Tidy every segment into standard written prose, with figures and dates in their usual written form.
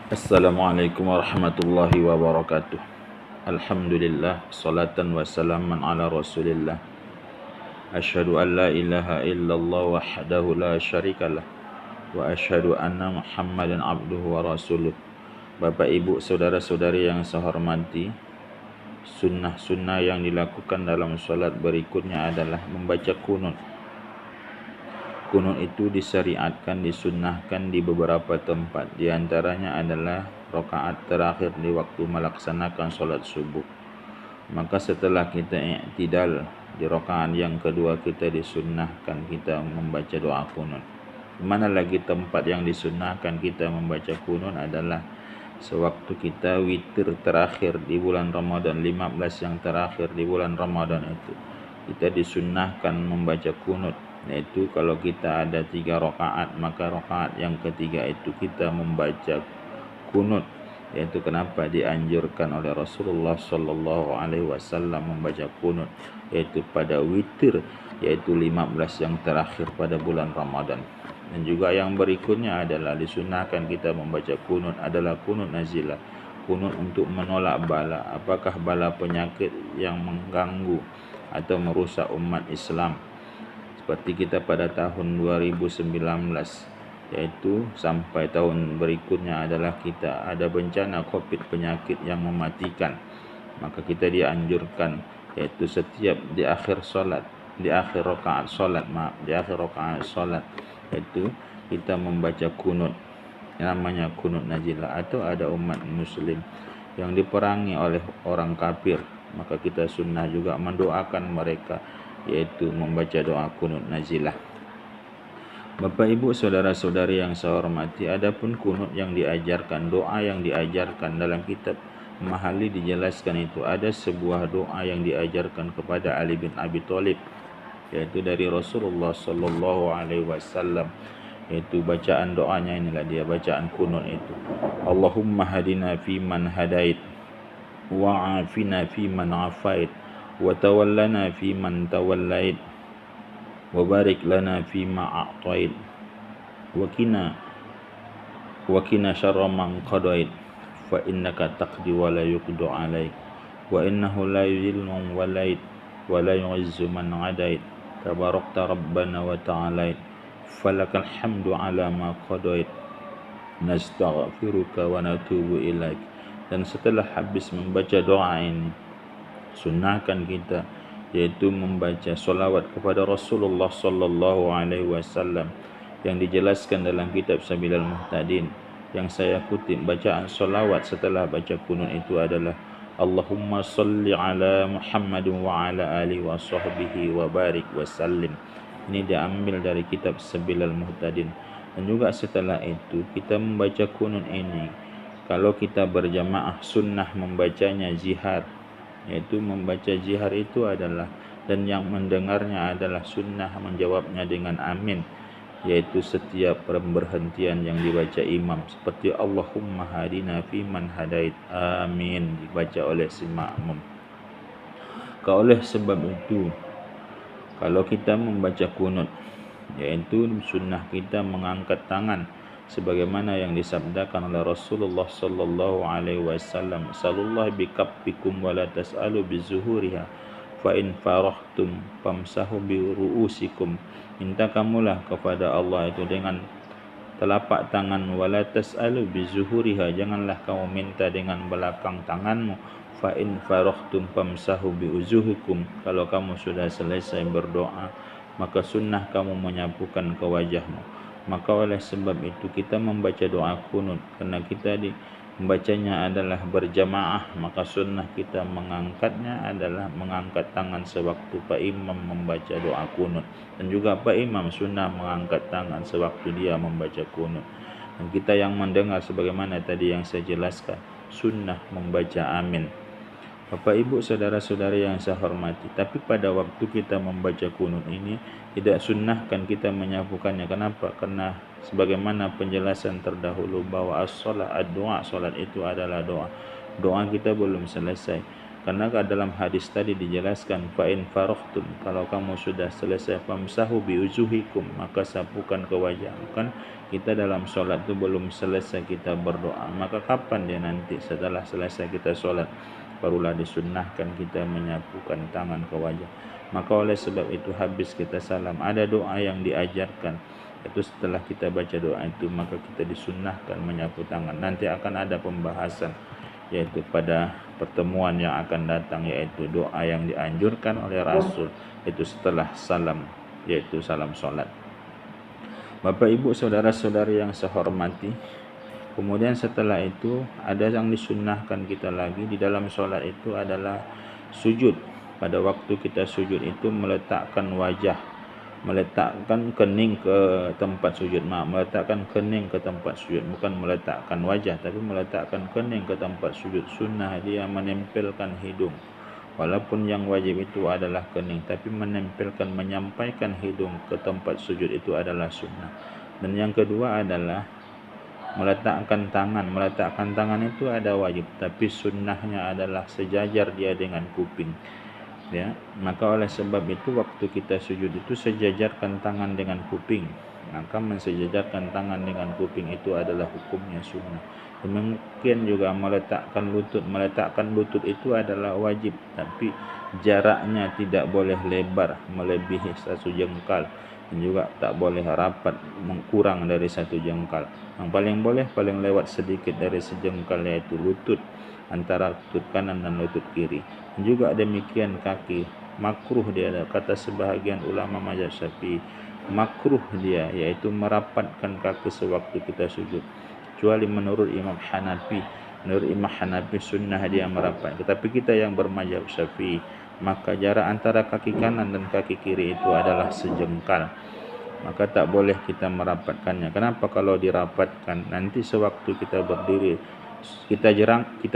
Assalamualaikum warahmatullahi wabarakatuh. Alhamdulillah, salatan wa salaman ala rasulillah. Asyhadu an la ilaha illallah wahdahu la syarikalah. Wa asyhadu anna muhammadan abduhu wa rasuluh. Bapak ibu saudara-saudari yang saya hormati, sunnah-sunnah yang dilakukan dalam solat berikutnya adalah membaca kunut. Kunut itu disyariatkan, disunnahkan di beberapa tempat. Di antaranya adalah rakaat terakhir di waktu melaksanakan solat subuh. Maka setelah kita i'tidal di rakaat yang kedua, kita disunnahkan kita membaca doa kunut. Mana lagi tempat yang disunnahkan kita membaca kunut adalah sewaktu kita witir terakhir di bulan Ramadan, 15 yang terakhir di bulan Ramadan itu kita disunnahkan membaca kunut, yaitu kalau kita ada 3 rakaat, maka rakaat yang ketiga itu kita membaca kunut. Yaitu kenapa dianjurkan oleh Rasulullah sallallahu alaihi wasallam membaca kunut, yaitu pada witir, yaitu 15 yang terakhir pada bulan Ramadan. Dan juga yang berikutnya adalah disunahkan kita membaca kunut adalah kunut nazilah, kunut untuk menolak bala, apakah bala penyakit yang mengganggu atau merusak umat Islam. Seperti kita pada tahun 2019, yaitu sampai tahun berikutnya adalah kita ada bencana COVID, penyakit yang mematikan. Maka kita dianjurkan, yaitu setiap di akhir solat, di akhir rakaat solat, yaitu kita membaca kunut, namanya kunut nazilah. Atau ada umat muslim yang diperangi oleh orang kafir, maka kita sunnah juga mendoakan mereka, yaitu membaca doa kunut nazilah. Bapak ibu saudara-saudari yang saya hormati, adapun kunut yang diajarkan, doa yang diajarkan dalam kitab Mahali dijelaskan itu ada sebuah doa yang diajarkan kepada Ali bin Abi Thalib, yaitu dari Rasulullah sallallahu alaihi wasallam. Yaitu bacaan doanya inilah dia, bacaan kunut itu. Allahumma hadina fi man hadait, wa afina fi man afait, wa tawallana fi man tawallait, wa barik lana fi ma a'tait, wa qina syarra man qadait, fa innaka taqdi wa la yuqda alaik, wa innahu la yuzillu man walait wa la yu'izzu man adait, tabarakta rabbana wa ta'alait, falakal hamdu ala ma qadait, nastaghfiruka wa natubu ilaik. Dan setelah habis membaca doa ini, sunnahkan kita yaitu membaca solawat kepada Rasulullah sallallahu alaihi wasallam yang dijelaskan dalam kitab Sabilal Muhtadin. Yang saya kutip bacaan solawat setelah baca kunut itu adalah Allahumma salli ala Muhammad wa ala alihi wa sahbihi wa barik wa sallim. Ini diambil dari kitab Sabilal Muhtadin. Dan juga setelah itu kita membaca kunut ini, kalau kita berjamaah sunnah membacanya jihar, yaitu membaca jihar itu adalah, dan yang mendengarnya adalah sunnah menjawabnya dengan amin, yaitu setiap pemberhentian yang dibaca imam, seperti Allahumma hadina fi man hadait, amin, dibaca oleh si makmum. Oleh sebab itu, kalau kita membaca kunut, yaitu sunnah kita mengangkat tangan sebagaimana yang disabdakan oleh Rasulullah sallallahu alaihi wasallam, sallallahu bikaffikum wa la tas'alu bizuhuriha, fa in farahtum famsahu bi ru'usikum. Minta kamulah kepada Allah itu dengan telapak tangan, wa la tas'alu bizuhuriha, janganlah kamu minta dengan belakang tanganmu. Fa in farahtum famsahu bi uzuhikum, kalau kamu sudah selesai berdoa, maka sunnah kamu menyapukan ke wajahmu. Maka oleh sebab itu kita membaca doa kunut, karena kita membacanya adalah berjamaah, maka sunnah kita mengangkatnya adalah mengangkat tangan sewaktu Pak Imam membaca doa kunut. Dan juga Pak Imam sunnah mengangkat tangan sewaktu dia membaca kunut. Dan kita yang mendengar sebagaimana tadi yang saya jelaskan, sunnah membaca amin. Bapak ibu saudara-saudari yang saya hormati, tapi pada waktu kita membaca kunut ini tidak sunnahkan kita menyapukannya. Kenapa? Karena sebagaimana penjelasan terdahulu bahwa as-salat ad-doa, salat itu adalah doa. Doa kita belum selesai. Karena dalam hadis tadi dijelaskan fa in faraghtum, kalau kamu sudah selesai famsahu bi ujuhikum, maka sapukan ke wajah. Kan kita dalam solat itu belum selesai kita berdoa, maka kapan dia nanti setelah selesai kita solat barulah disunnahkan kita menyapukan tangan ke wajah. Maka oleh sebab itu habis kita salam ada doa yang diajarkan, itu setelah kita baca doa itu maka kita disunnahkan menyapu tangan. Nanti akan ada pembahasan yaitu pada pertemuan yang akan datang, yaitu doa yang dianjurkan oleh Rasul itu setelah salam, yaitu salam solat. Bapak ibu saudara-saudari yang saya hormati, kemudian setelah itu ada yang disunnahkan kita lagi di dalam solat itu adalah sujud. Pada waktu kita sujud itu meletakkan wajah, meletakkan kening ke tempat sujud. Meletakkan kening ke tempat sujud, bukan meletakkan wajah, tapi meletakkan kening ke tempat sujud. Sunnah dia menempelkan hidung, walaupun yang wajib itu adalah kening, tapi menempelkan, menyampaikan hidung ke tempat sujud itu adalah sunnah. Dan yang kedua adalah meletakkan tangan. Meletakkan tangan itu ada wajib, tapi sunnahnya adalah sejajar dia dengan kuping. Ya, maka oleh sebab itu waktu kita sujud itu sejajarkan tangan dengan kuping. Maka mensejajarkan tangan dengan kuping itu adalah hukumnya sunnah. Demikian juga meletakkan lutut. Meletakkan lutut itu adalah wajib, tapi jaraknya tidak boleh lebar melebihi 1 jengkal, dan juga tak boleh rapat kurang dari 1 jengkal. Yang paling boleh paling lewat sedikit dari sejengkal, yaitu lutut, antara lutut kanan dan lutut kiri. Juga demikian kaki, makruh dia, kata sebahagian ulama mazhab Syafi'i, makruh dia yaitu merapatkan kaki sewaktu kita sujud, kecuali menurut Imam Hanafi. Menurut Imam Hanafi sunnah dia merapat, tetapi kita yang bermazhab Syafi'i, maka jarak antara kaki kanan dan kaki kiri itu adalah sejengkal, maka tak boleh kita merapatkannya. Kenapa? Kalau dirapatkan nanti sewaktu kita berdiri kita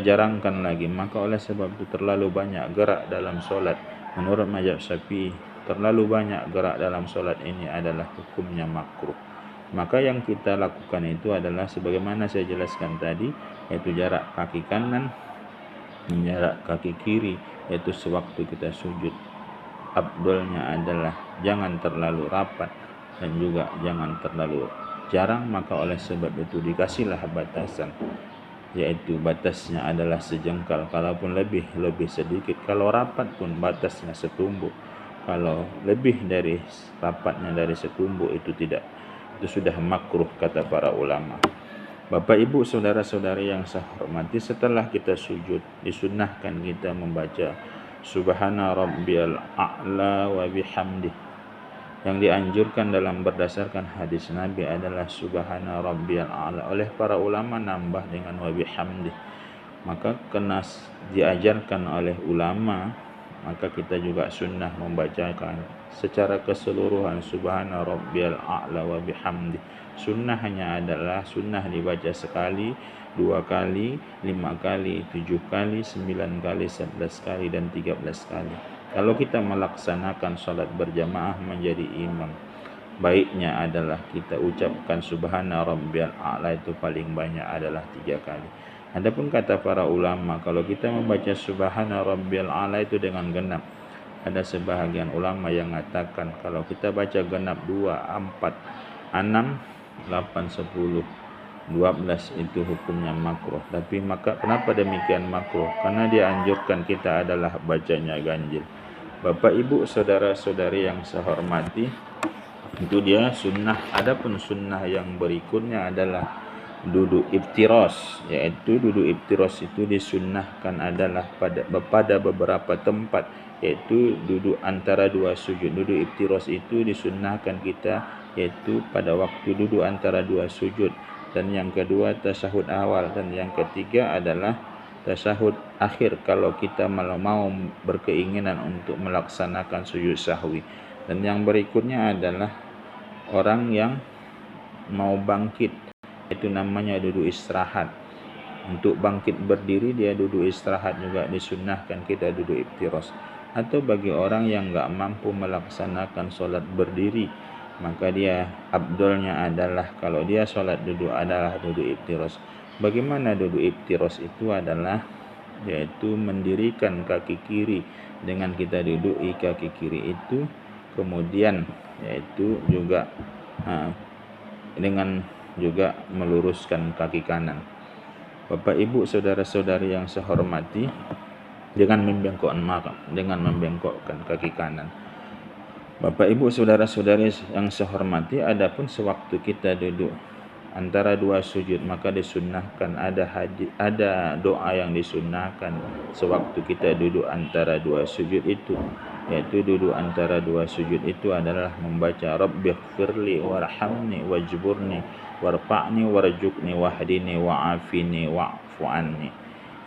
jarangkan lagi, maka oleh sebab itu terlalu banyak gerak dalam solat. Menurut mazhab Syafi'i, terlalu banyak gerak dalam solat ini adalah hukumnya makruh. Maka yang kita lakukan itu adalah sebagaimana saya jelaskan tadi, yaitu jarak kaki kanan, jarak kaki kiri, yaitu sewaktu kita sujud. Abdulnya adalah jangan terlalu rapat dan juga jangan terlalu jarang, maka oleh sebab itu dikasihlah batasan, yaitu batasnya adalah sejengkal. Kalaupun lebih sedikit, kalau rapat pun batasnya setumbuk. Kalau lebih dari rapatnya dari setumbuk itu tidak, itu sudah makruh kata para ulama. Bapak ibu saudara-saudari yang saya hormati, setelah kita sujud disunnahkan kita membaca subhana rabbiyal a'la wa bihamdih. Yang dianjurkan dalam berdasarkan hadis Nabi adalah subhana rabbiyal a'la. Oleh para ulama nambah dengan wa bihamdih. Maka kena diajarkan oleh ulama, maka kita juga sunnah membacakan secara keseluruhan subhana rabbiyal a'la wa bihamdih. Sunnahnya adalah sunnah dibaca sekali, 2 kali, 5 kali, 7 kali, 9 kali, 11 kali, dan 13 kali. Kalau kita melaksanakan salat berjamaah menjadi imam, baiknya adalah kita ucapkan subhana rabbiyal a'la itu paling banyak adalah 3 kali. Adapun kata para ulama, kalau kita membaca subhana rabbiyal a'la itu dengan genap, ada sebahagian ulama yang mengatakan kalau kita baca genap 2, 4, 6, 8, 10, 12 itu hukumnya makruh. Tapi maka kenapa demikian makruh? Karena dianjurkan kita adalah bacanya ganjil. Bapak ibu saudara-saudari yang saya hormati, itu dia sunnah. Adapun sunnah yang berikutnya adalah duduk iftiras, yaitu duduk iftiras itu disunnahkan adalah pada beberapa tempat, yaitu duduk antara 2 sujud. Duduk iftiras itu disunnahkan kita yaitu pada waktu duduk antara 2 sujud, dan yang kedua tasyahud awal, dan yang ketiga adalah tasyahud akhir kalau kita mau berkeinginan untuk melaksanakan sujud sahwi. Dan yang berikutnya adalah orang yang mau bangkit, itu namanya duduk istirahat. Untuk bangkit berdiri dia duduk istirahat juga disunnahkan kita duduk iftiras. Atau bagi orang yang enggak mampu melaksanakan solat berdiri, maka dia abdulnya adalah kalau dia solat duduk adalah duduk iftiras. Bagaimana duduk iftiras itu adalah yaitu mendirikan kaki kiri dengan kita duduki kaki kiri itu, kemudian yaitu juga dengan juga meluruskan kaki kanan. Bapak Ibu saudara-saudari yang saya hormati, dengan membengkokkan kaki kanan. Bapak Ibu saudara-saudari yang saya hormati, adapun sewaktu kita duduk antara dua sujud, maka disunnahkan ada doa yang disunnahkan sewaktu kita duduk antara dua sujud itu, yaitu duduk antara dua sujud itu adalah membaca Rabbighfirli warhamni wajburni warfa'ni warjukni wahdini wa'afini wa'fu anni.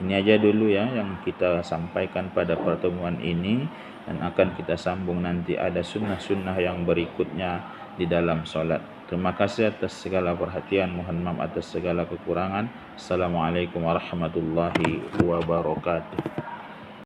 Ini aja dulu ya yang kita sampaikan pada pertemuan ini, dan akan kita sambung nanti, ada sunnah-sunnah yang berikutnya di dalam solat. Terima kasih atas segala perhatian, mohon maaf atas segala kekurangan. Assalamualaikum warahmatullahi wabarakatuh.